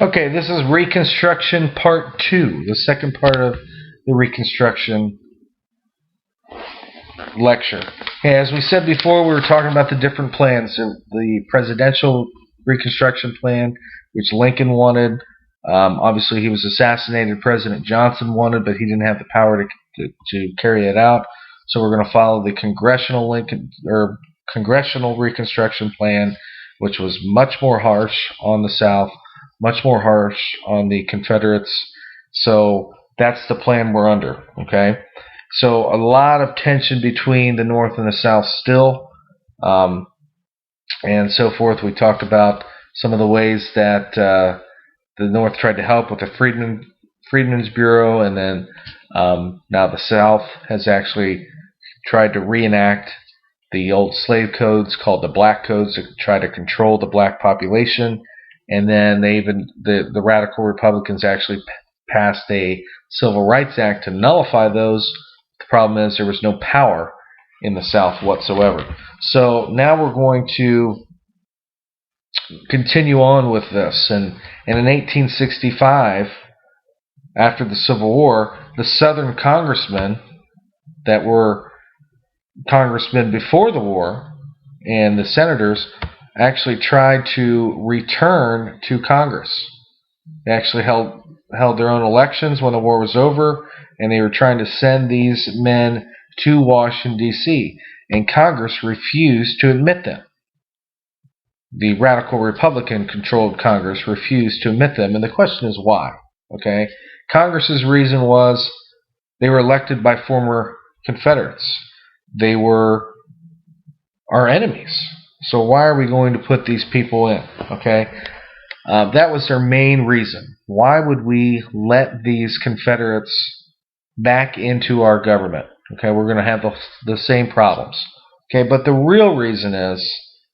Okay, this is Reconstruction Part 2, the second part of the Reconstruction lecture. Okay, as we said before, we were talking about the different plans. The presidential Reconstruction plan, which Lincoln wanted. Obviously, he was assassinated. President Johnson wanted, but he didn't have the power to carry it out. So we're going to follow the Congressional Reconstruction plan, which was much more harsh on the South, much more harsh on the Confederates. So that's the plan we're under, okay? So a lot of tension between the North and the South still, and so forth. We talked about some of the ways that the North tried to help with the Freedmen's Bureau, and then now the South has actually tried to reenact the old slave codes called the Black Codes to try to control the black population. And then the radical Republicans actually passed a Civil Rights Act to nullify those. The problem is there was no power in the South whatsoever. So now we're going to continue on with this. And in 1865, after the Civil War, the Southern congressmen that were congressmen before the war and the senators actually tried to return to Congress. They actually held their own elections when the war was over, and they were trying to send these men to Washington, D.C., and Congress refused to admit them. The radical Republican-controlled Congress refused to admit them, and the question is why. Okay, Congress's reason was they were elected by former Confederates. They were our enemies. So why are we going to put these people in? Okay, that was their main reason. Why would we let these Confederates back into our government? Okay, we're going to have the same problems. Okay, but the real reason is,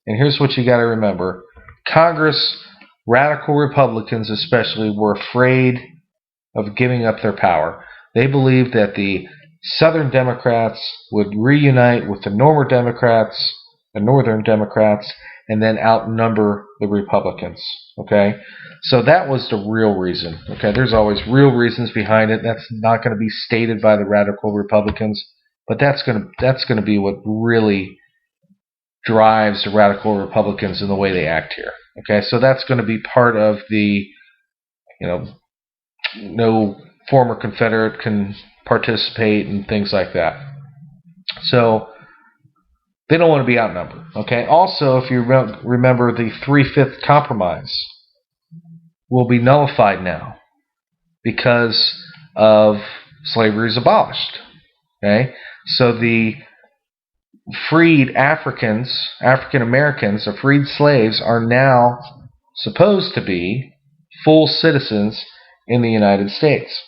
and here's what you got to remember, Congress, radical Republicans especially, were afraid of giving up their power. They believed that the Southern Democrats would reunite with the Northern Democrats, and then outnumber the Republicans. Okay, so that was the real reason. Okay, there's always real reasons behind it. That's not going to be stated by the radical Republicans, but that's going to be what really drives the radical Republicans in the way they act here. Okay, so that's going to be part of the, no former Confederate can participate and things like that. So they don't want to be outnumbered. Okay. Also, if you remember, the 3/5 compromise will be nullified now because of slavery is abolished. Okay. So the freed African Americans, the freed slaves, are now supposed to be full citizens in the United States,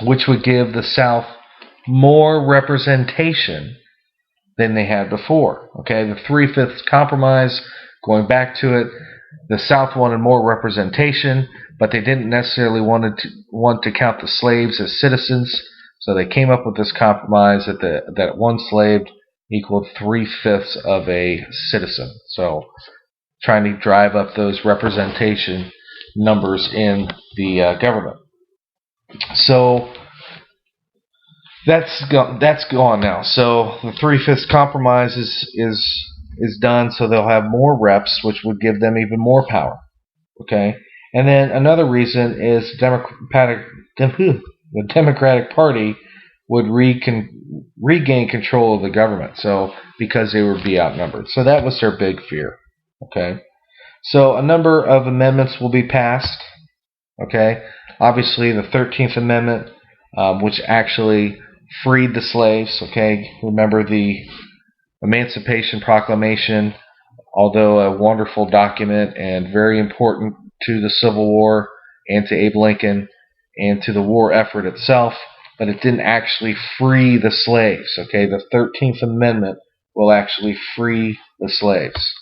which would give the South more representation than they had before. Okay, the 3/5 compromise, going back to it, the South wanted more representation, but they didn't necessarily want to count the slaves as citizens, so they came up with this compromise that one slave equaled 3/5 of a citizen. So trying to drive up those representation numbers in the government. So that's gone now. So the 3/5 compromise is done. So they'll have more reps, which would give them even more power. Okay, and then another reason is the Democratic Party would regain control of the government. So because they would be outnumbered. So that was their big fear. Okay, so a number of amendments will be passed. Okay, obviously the 13th Amendment, which actually freed the slaves. Okay, remember the Emancipation Proclamation, although a wonderful document and very important to the Civil War and to Abe Lincoln and to the war effort itself, but it didn't actually free the slaves. Okay, the 13th Amendment will actually free the slaves.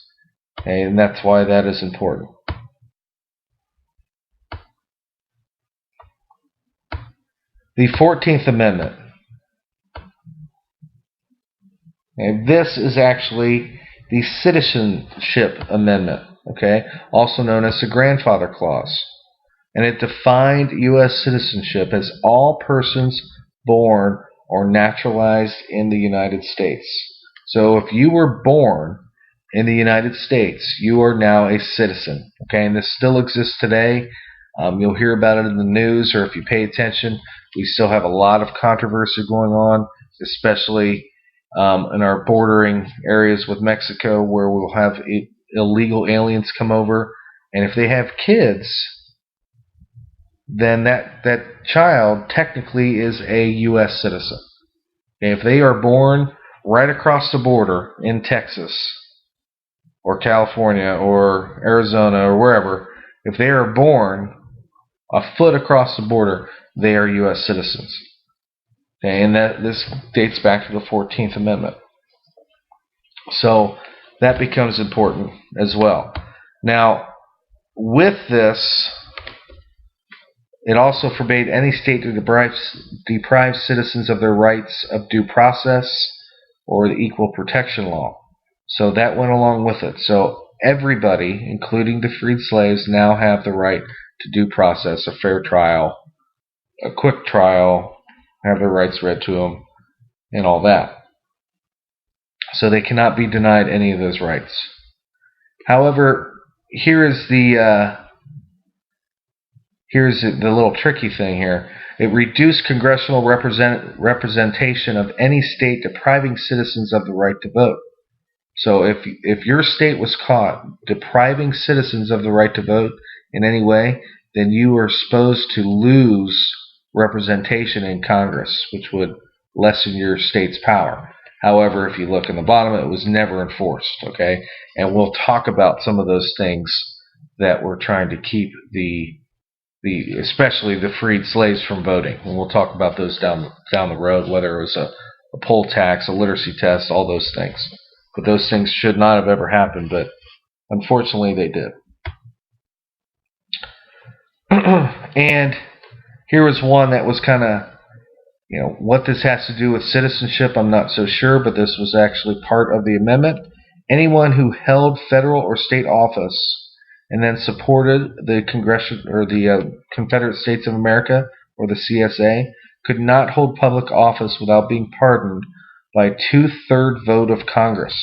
Okay, and that's why that is important. The 14th Amendment. And this is actually the Citizenship Amendment, okay, also known as the Grandfather Clause. and it defined U.S. citizenship as all persons born or naturalized in the United States. So if you were born in the United States, you are now a citizen. Okay, and this still exists today. You'll hear about it in the news, or if you pay attention, we still have a lot of controversy going on, especially in our bordering areas with Mexico, where we'll have illegal aliens come over, and if they have kids, then that child technically is a U.S. citizen. Okay, if they are born right across the border in Texas or California or Arizona or wherever, if they are born a foot across the border, they are U.S. citizens. Okay, and this dates back to the 14th Amendment. So that becomes important as well. Now, with this, it also forbade any state to deprive citizens of their rights of due process or the equal protection law. So that went along with it. So everybody, including the freed slaves, now have the right to due process, a fair trial, a quick trial, have their rights read to them, and all that. So they cannot be denied any of those rights. However, here's the little tricky thing here. It reduced congressional representation of any state depriving citizens of the right to vote. So if your state was caught depriving citizens of the right to vote in any way, then you are supposed to lose representation in Congress, which would lessen your state's power. However, if you look in the bottom, it was never enforced, okay? And we'll talk about some of those things that were trying to keep especially the freed slaves from voting. And we'll talk about those down the road, whether it was a poll tax, a literacy test, all those things. But those things should not have ever happened, but unfortunately they did. And here was one that was kind of, what this has to do with citizenship, I'm not so sure, but this was actually part of the amendment. Anyone who held federal or state office and then supported the Congression or the Confederate States of America or the CSA could not hold public office without being pardoned by a 2/3 vote of Congress.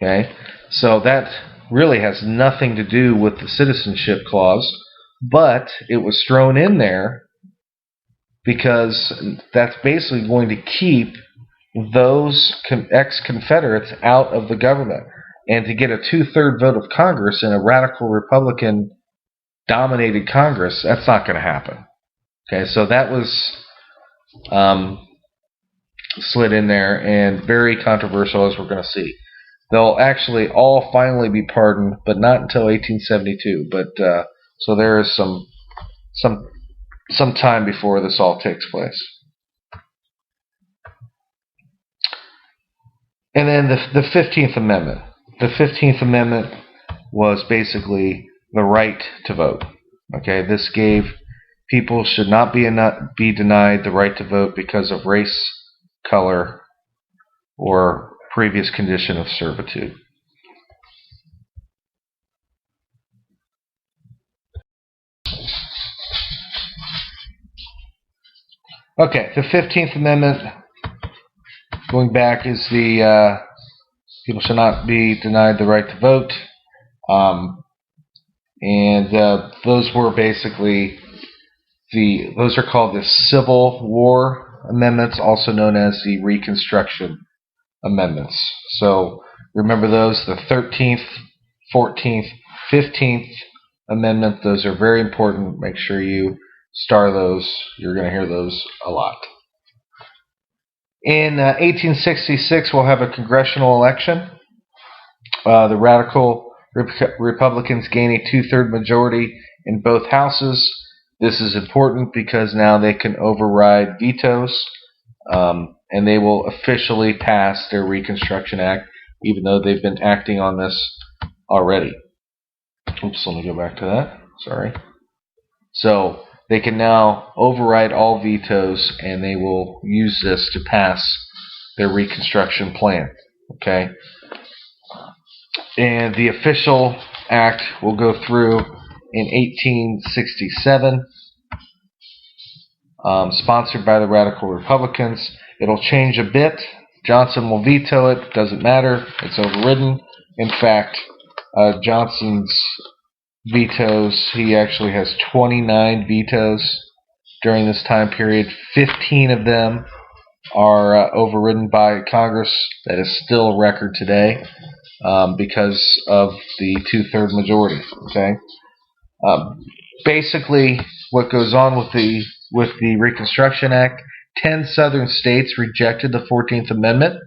Okay, so that really has nothing to do with the Citizenship Clause, but it was thrown in there because that's basically going to keep those ex-Confederates out of the government. And to get a 2/3 vote of Congress in a radical Republican-dominated Congress, that's not going to happen. Okay, so that was slid in there, and very controversial, as we're going to see. They'll actually all finally be pardoned, but not until 1872. But so there is some time before this all takes place. And then the 15th Amendment. The 15th Amendment was basically the right to vote. Okay, this gave people should not be denied the right to vote because of race, color, or previous condition of servitude. Okay, the 15th Amendment, going back, is the people should not be denied the right to vote. Those were basically those are called the Civil War Amendments, also known as the Reconstruction Amendments. So remember those, the 13th, 14th, 15th Amendment. Those are very important. Make sure you star those. You're going to hear those a lot. In 1866, we'll have a congressional election. The radical Republicans gain a 2/3 majority in both houses. This is important because now they can override vetoes, and they will officially pass their Reconstruction Act, even though they've been acting on this already. Oops, let me go back to that. Sorry. So they can now override all vetoes, and they will use this to pass their Reconstruction plan. Okay? And the official act will go through in 1867, sponsored by the Radical Republicans. It'll change a bit. Johnson will veto it. Doesn't matter. It's overridden. In fact, Johnson's vetoes, he actually has 29 vetoes during this time period. 15 of them are overridden by Congress. That is still a record today because of the two-thirds majority. Okay. Basically, what goes on with the Reconstruction Act, 10 southern states rejected the 14th Amendment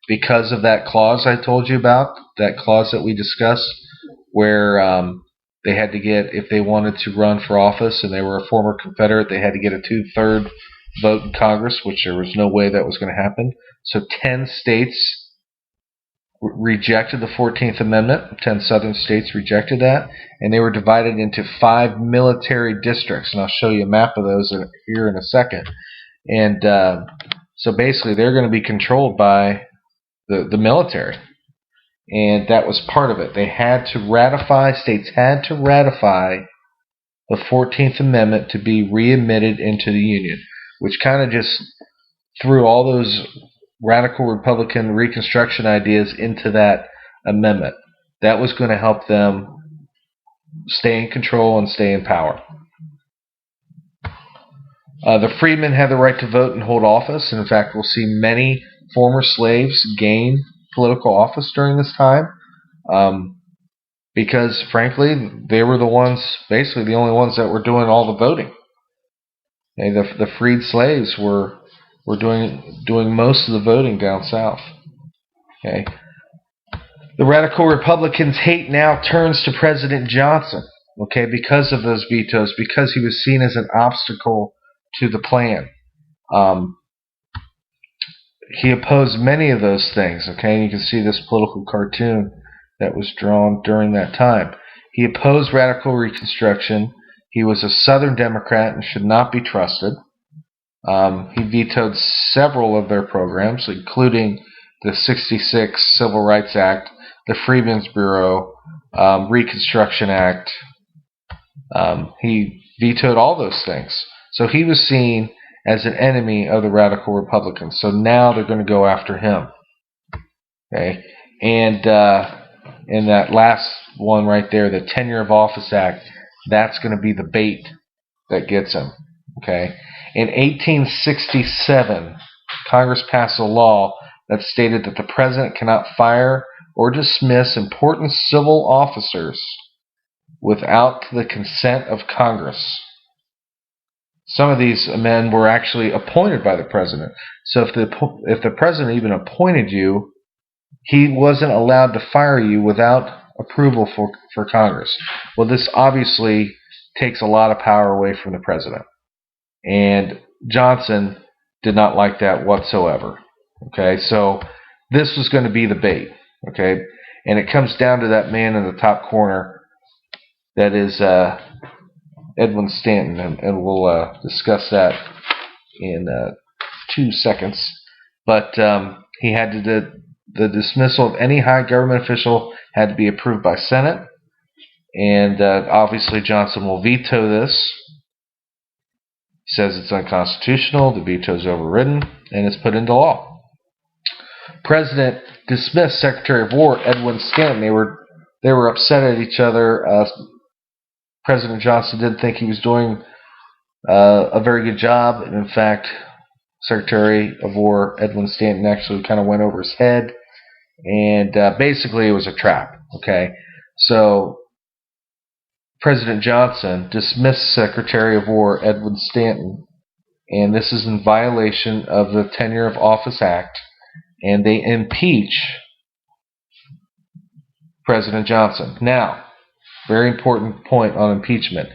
because of that clause I told you about, that clause that we discussed, where they had to get, if they wanted to run for office and they were a former Confederate, they had to get a two-thirds vote in Congress, which there was no way that was going to happen. So 10 states rejected the 14th Amendment. 10 southern states rejected that, and they were divided into 5 military districts, and I'll show you a map of those here in a second. And so basically they're going to be controlled by the military, and that was part of it. They had to ratify, states had to ratify the 14th Amendment to be readmitted into the Union, which kind of just threw all those radical Republican Reconstruction ideas into that amendment. That was going to help them stay in control and stay in power. The freedmen had the right to vote and hold office, and in fact we'll see many former slaves gain political office during this time because frankly they were the ones, basically the only ones that were doing all the voting. Okay, the freed slaves were doing most of the voting down south. Okay. The radical Republicans' hate now turns to President Johnson, okay, because of those vetoes, because he was seen as an obstacle to the plan. He opposed many of those things, okay, and you can see this political cartoon that was drawn during that time. He opposed radical Reconstruction. He was a Southern Democrat and should not be trusted. He vetoed several of their programs, including the 66 Civil Rights Act, the Freedmen's Bureau, Reconstruction Act. He vetoed all those things. So he was seen as an enemy of the radical Republicans. So now they're going to go after him. Okay, and in that last one right there, the Tenure of Office Act, that's going to be the bait that gets him. Okay. In 1867, Congress passed a law that stated that the president cannot fire or dismiss important civil officers without the consent of Congress. Some of these men were actually appointed by the president. So if the president even appointed you, he wasn't allowed to fire you without approval for Congress. Well, this obviously takes a lot of power away from the president. And Johnson did not like that whatsoever. Okay, so this was going to be the bait. Okay, and it comes down to that man in the top corner. That is Edwin Stanton, and we'll discuss that in 2 seconds. But he had to the dismissal of any high government official had to be approved by Senate, and obviously Johnson will veto this. Says it's unconstitutional, the veto is overridden, and it's put into law. President dismissed Secretary of War Edwin Stanton. They were upset at each other. President Johnson didn't think he was doing a very good job, and in fact, Secretary of War Edwin Stanton actually kind of went over his head, and basically it was a trap. Okay, so President Johnson dismissed Secretary of War Edwin Stanton, and this is in violation of the Tenure of Office Act, and they impeach President Johnson. Now, very important point on impeachment.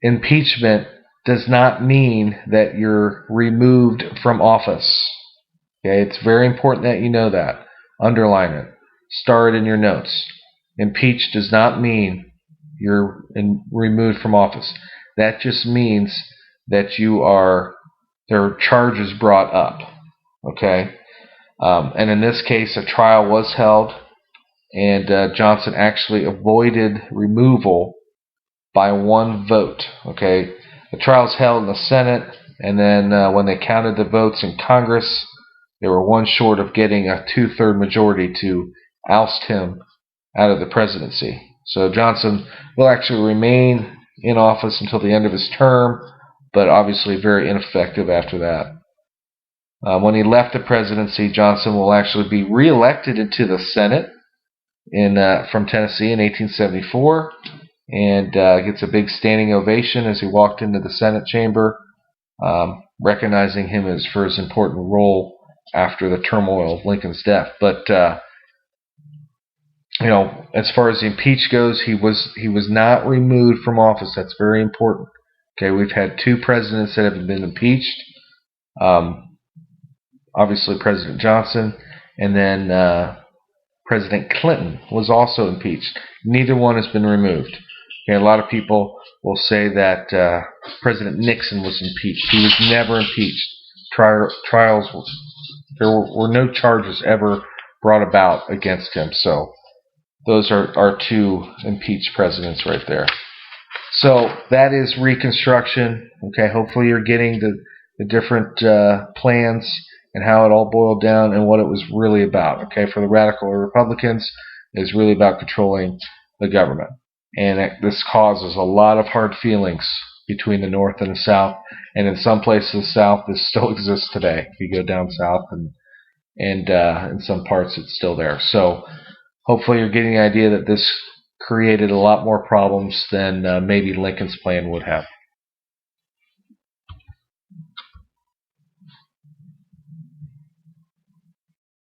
Impeachment does not mean that you're removed from office. Okay, it's very important that you know that. Underline it. Star it in your notes. Impeach does not mean you're removed from office. That just means that there are charges brought up. Okay? And in this case, a trial was held, and Johnson actually avoided removal by one vote. Okay, the trial's held in the Senate, and then when they counted the votes in Congress, they were one short of getting a 2/3 majority to oust him out of the presidency. So Johnson will actually remain in office until the end of his term, but obviously very ineffective after that. When he left the presidency, Johnson will actually be reelected into the Senate from Tennessee in 1874, and gets a big standing ovation as he walked into the Senate chamber, recognizing him for his important role after the turmoil of Lincoln's death. But as far as the impeach goes, he was not removed from office. That's very important. Okay, we've had 2 presidents that have been impeached. Obviously, President Johnson, and then President Clinton was also impeached. Neither one has been removed. Okay, a lot of people will say that President Nixon was impeached. He was never impeached. There were no charges ever brought about against him. So those are our 2 impeached presidents right there. So that is Reconstruction. Okay, hopefully you're getting the different plans and how it all boiled down and what it was really about. Okay, for the radical Republicans, it was really about controlling the government. And this causes a lot of hard feelings between the North and the South. And in some places of the South, this still exists today. If you go down south and in some parts, it's still there. So hopefully you're getting the idea that this created a lot more problems than maybe Lincoln's plan would have.